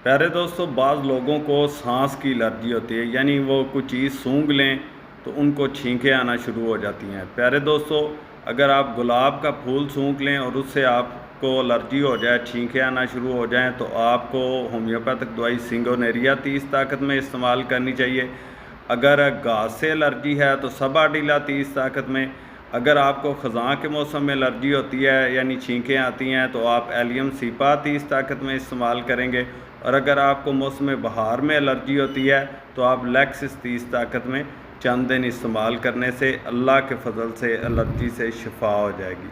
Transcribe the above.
प्यारे दोस्तों, बाज़ लोगों को सांस की एलर्जी होती है, यानी वो कुछ चीज़ सूंघ लें तो उनको छींकें आना शुरू हो जाती हैं। प्यारे दोस्तों, अगर आप गुलाब का फूल सूंघ लें और उससे आपको एलर्जी हो जाए, छींकें आना शुरू हो जाएं, तो आपको होम्योपैथिक दवाई सिंगोनेरिया 30 ताकत में इस्तेमाल करनी चाहिए। अगर घास से एलर्जी है तो सबाडीला 30 ताकत में। अगर आपको ख़ज़ां के मौसम में एलर्जी होती है यानी छींकें आती हैं तो आप एलियम सीपा 30 ताकत में इस्तेमाल करेंगे। और अगर आपको मौसम बहार में एलर्जी होती है तो आप लेक्सिस 30 ताकत में चंद दिन इस्तेमाल करने से अल्लाह के फजल से एलर्जी से शिफा हो जाएगी।